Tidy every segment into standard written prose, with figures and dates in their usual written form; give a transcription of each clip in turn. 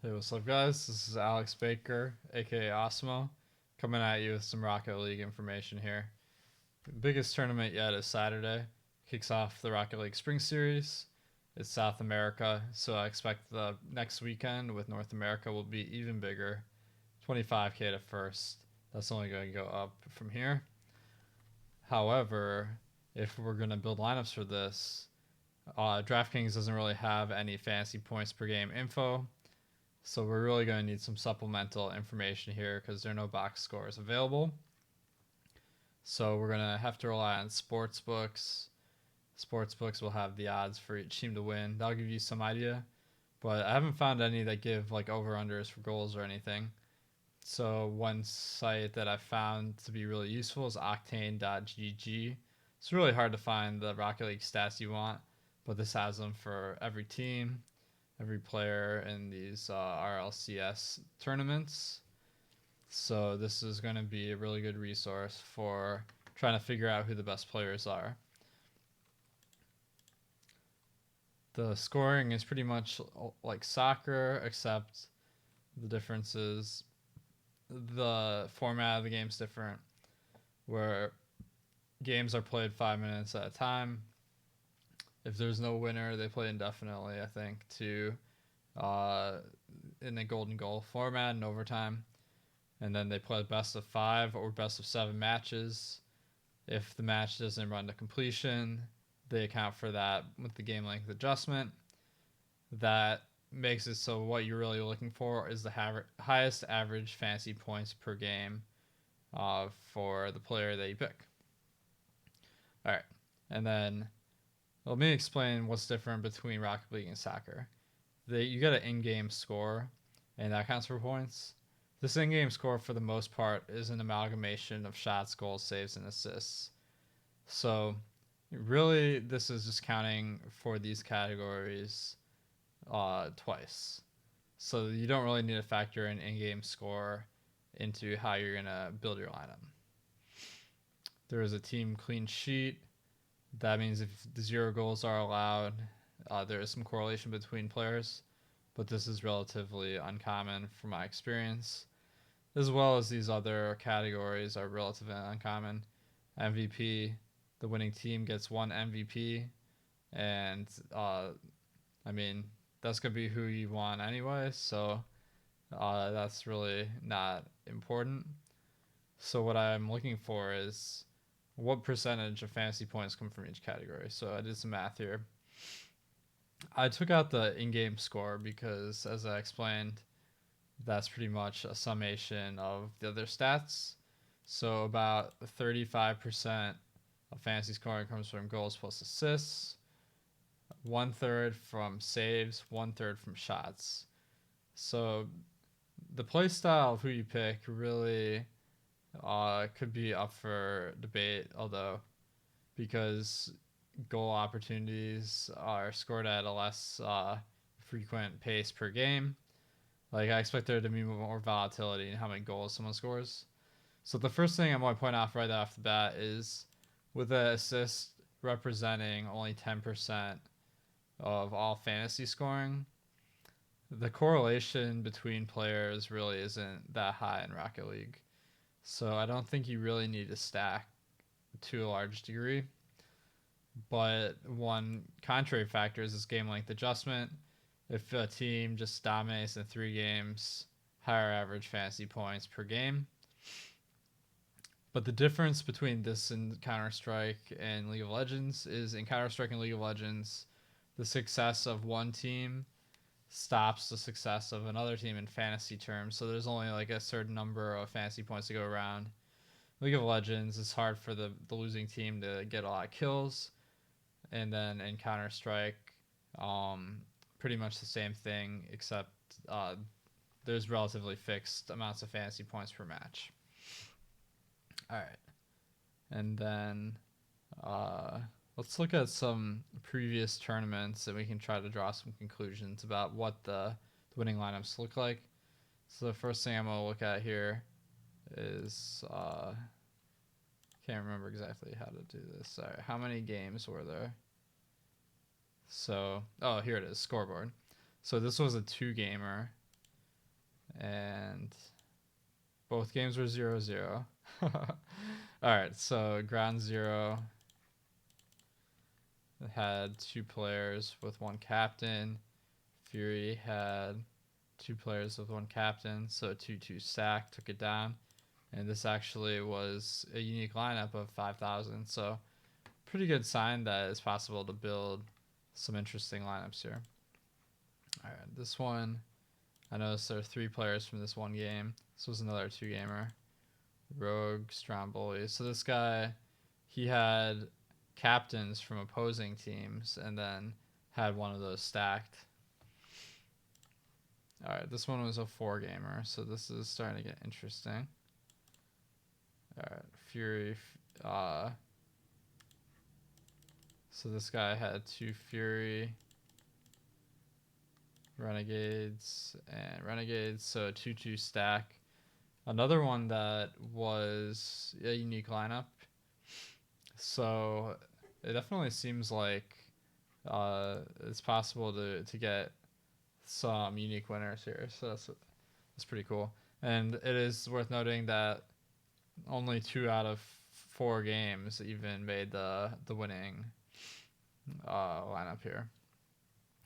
Hey, what's up, guys? This is Alex Baker, aka Awesemo, coming at you with some Rocket League information here. The biggest tournament yet is Saturday. Kicks off the Rocket League Spring Series. It's South America, so I expect the next weekend with North America will be even bigger. 25K to first. That's only going to go up from here. However, if we're going to build lineups for this, DraftKings doesn't really have any fantasy points per game info. So we're really going to need some supplemental information here because there are no box scores available. So we're going to have to rely on sports books. Sports books will have the odds for each team to win. That'll give you some idea. But I haven't found any that give like over-unders for goals or anything. So one site that I found to be really useful is octane.gg. It's really hard to find the Rocket League stats you want, but this has them for every team, every player in these RLCS tournaments. So this is going to be a really good resource for trying to figure out who the best players are. The scoring is pretty much like soccer, except the difference is the format of the game's different, where games are played 5 minutes at a time. If there's no winner, they play indefinitely, I think, uh, in a golden goal format in overtime. And then they play best of 5 or best of 7 matches. If the match doesn't run to completion, they account for that with the game length adjustment. That makes it so what you're really looking for is the highest average fantasy points per game for the player that you pick. All right, and then let me explain what's different between Rocket League and soccer. You get an in-game score, and that counts for points. This in-game score, for the most part, is an amalgamation of shots, goals, saves, and assists. So, really, this is just counting for these categories twice. So you don't really need to factor in-game score into how you're gonna build your lineup. There is a team clean sheet. That means if the 0 goals are allowed, there is some correlation between players, but this is relatively uncommon from my experience, as well as these other categories are relatively uncommon. MVP, the winning team gets one MVP, and I mean, that's going to be who you want anyway, so that's really not important. So, what I'm looking for is what percentage of fantasy points come from each category. So, I did some math here. I took out the in game score because, as I explained, that's pretty much a summation of the other stats. So, about 35% of fantasy scoring comes from goals plus assists, 1/3 from saves, 1/3 from shots. So the play style of who you pick really could be up for debate, although because goal opportunities are scored at a less frequent pace per game. Like I expect there to be more volatility in how many goals someone scores. So the first thing I want to point out right off the bat is with the assist representing only 10% of all fantasy scoring, the correlation between players really isn't that high in Rocket League. So I don't think you really need to stack to a large degree. But one contrary factor is this game length adjustment. If a team just dominates in 3 games, higher average fantasy points per game. But the difference between this and Counter Strike and League of Legends is in Counter Strike and League of Legends, the success of one team stops the success of another team in fantasy terms. So there's only like a certain number of fantasy points to go around. League of Legends, it's hard for the losing team to get a lot of kills. And then in Counter Strike, pretty much the same thing, except there's relatively fixed amounts of fantasy points per match. All right. And then let's look at some previous tournaments and we can try to draw some conclusions about what the winning lineups look like. So the first thing I'm going to look at here is can't remember exactly how to do this. Sorry, how many games were there? So, oh, here it is, scoreboard. So this was a 2-gamer. and both games were 0-0. All right, so ground zero had 2 players with 1 captain. Fury had 2 players with 1 captain, so a 2-2 stack took it down. And this actually was a unique lineup of 5,000, so pretty good sign that it's possible to build some interesting lineups here. All right, this one, I noticed there are 3 players from this one game. This was another 2-gamer. Rogue, Stromboli. So this guy, he had captains from opposing teams and then had one of those stacked. All right, this one was a 4-gamer, so this is starting to get interesting. All right, Fury. So this guy had 2 Fury, Renegades, and Renegades, so a 2-2 stack. Another one that was a unique lineup. So it definitely seems like it's possible to get some unique winners here. So that's pretty cool. And it is worth noting that only 2 out of 4 games even made the winning lineup here.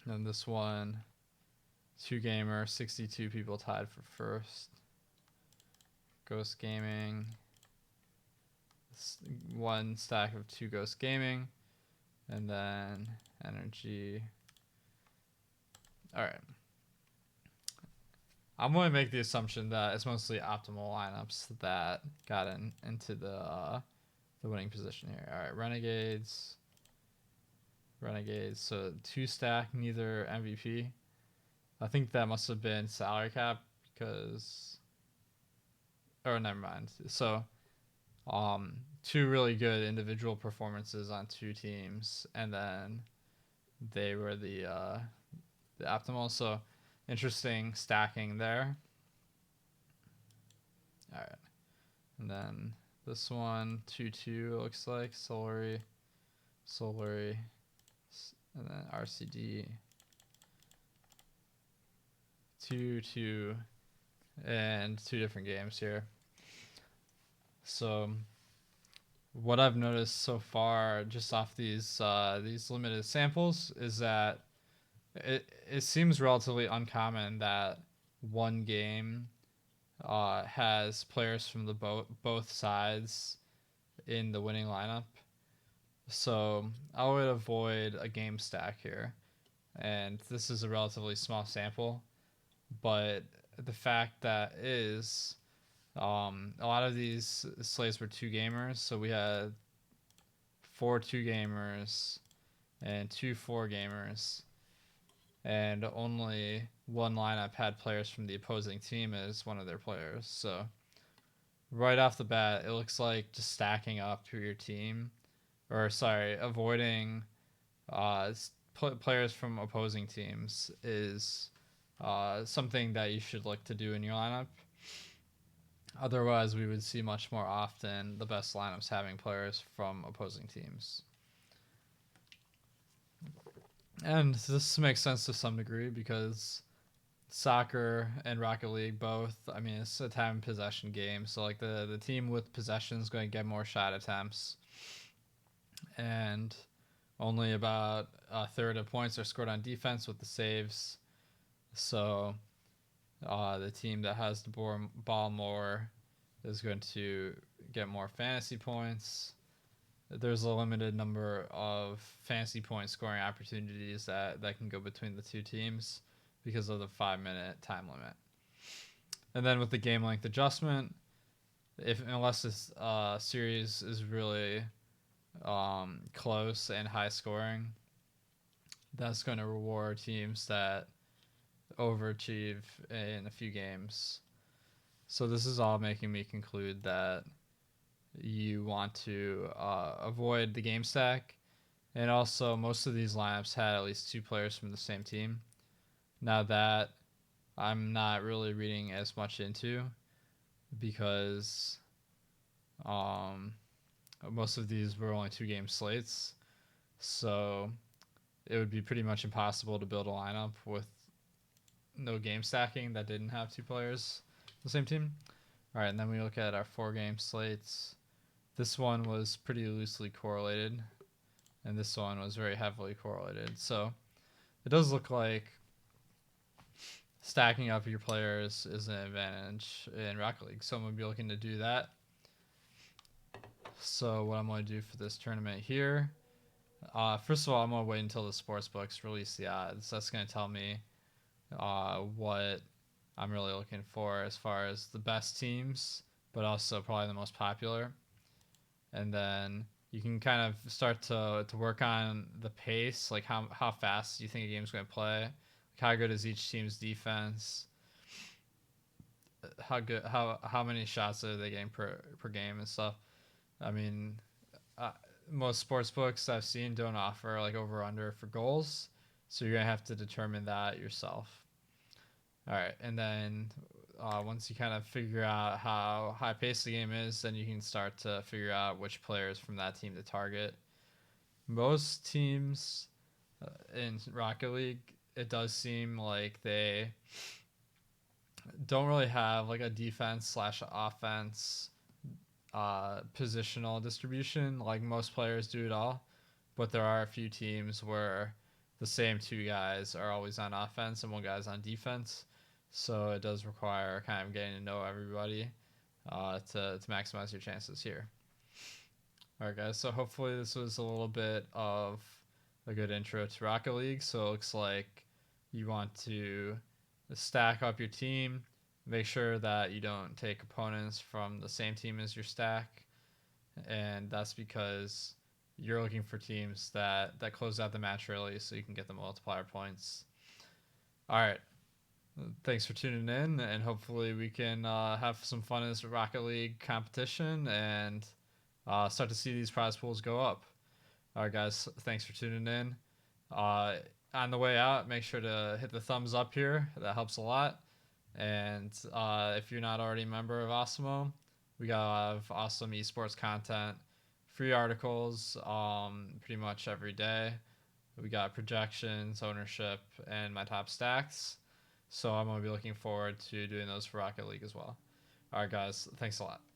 And this one, 2-gamer, 62 people tied for first. Ghost Gaming, 1 stack of 2 Ghost Gaming, and then Energy. All right. I'm going to make the assumption that it's mostly optimal lineups that got into the winning position here. All right, Renegades, so 2 stack, neither MVP. I think that must have been salary cap because, or never mind. So, 2 really good individual performances on 2 teams, and then they were the optimal. So, interesting stacking there. All right, and then this one 2-2 looks like Solary, and then RCD 2-2, and 2 different games here. So what I've noticed so far, just off these limited samples, is that it seems relatively uncommon that one game has players from the both sides in the winning lineup. So I would avoid a game stack here, and this is a relatively small sample, but the fact that is a lot of these slates were 2-gamers, so we had 4 2-gamers and 2 4-gamers, and only one lineup had players from the opposing team as one of their players. So right off the bat, it looks like just stacking up for your team, or sorry, avoiding players from opposing teams is something that you should look to do in your lineup. Otherwise, we would see much more often the best lineups having players from opposing teams. And this makes sense to some degree because soccer and Rocket League both, I mean, it's a time and possession game. So, like, the team with possession is going to get more shot attempts. And only about a third of points are scored on defense with the saves. So, the team that has the ball more is going to get more fantasy points. There's a limited number of fantasy point scoring opportunities that can go between the 2 teams because of the 5-minute time limit. And then with the game length adjustment, unless this series is really close and high scoring, that's going to reward teams that overachieve in a few games. So this is all making me conclude that you want to avoid the game stack. And also, most of these lineups had at least 2 players from the same team. Now that I'm not really reading as much into, because most of these were only 2-game slates. So it would be pretty much impossible to build a lineup with no game stacking that didn't have two players on the same team. All right, and then we look at our 4-game slates. This one was pretty loosely correlated, and this one was very heavily correlated. So it does look like stacking up your players is an advantage in Rocket League. So I'm going to be looking to do that. So what I'm going to do for this tournament here, first of all, I'm going to wait until the sports books release the odds. That's going to tell me what I'm really looking for as far as the best teams, but also probably the most popular. And then you can kind of start to work on the pace, like how fast do you think a game's going to play, like how good is each team's defense, how many shots are they getting per game and stuff. I mean, uh, most sports books I've seen don't offer like over under for goals, so you're gonna have to determine that yourself. All right, and then once you kind of figure out how high paced the game is, then you can start to figure out which players from that team to target. Most teams in Rocket League, it does seem like they don't really have like a defense slash offense positional distribution like most players do at all. But there are a few teams where the same two guys are always on offense and one guy's on defense. So it does require kind of getting to know everybody to maximize your chances here. All right, guys. So hopefully this was a little bit of a good intro to Rocket League. So it looks like you want to stack up your team, make sure that you don't take opponents from the same team as your stack, and that's because you're looking for teams that close out the match early so you can get the multiplier points. All right. Thanks for tuning in, and hopefully we can have some fun in this Rocket League competition and start to see these prize pools go up. All right, guys. Thanks for tuning in. On the way out, make sure to hit the thumbs up here. That helps a lot. And if you're not already a member of Awesemo, we got a lot of awesome esports content, free articles pretty much every day. We got projections, ownership, and my top stacks. So I'm going to be looking forward to doing those for Rocket League as well. All right, guys. Thanks a lot.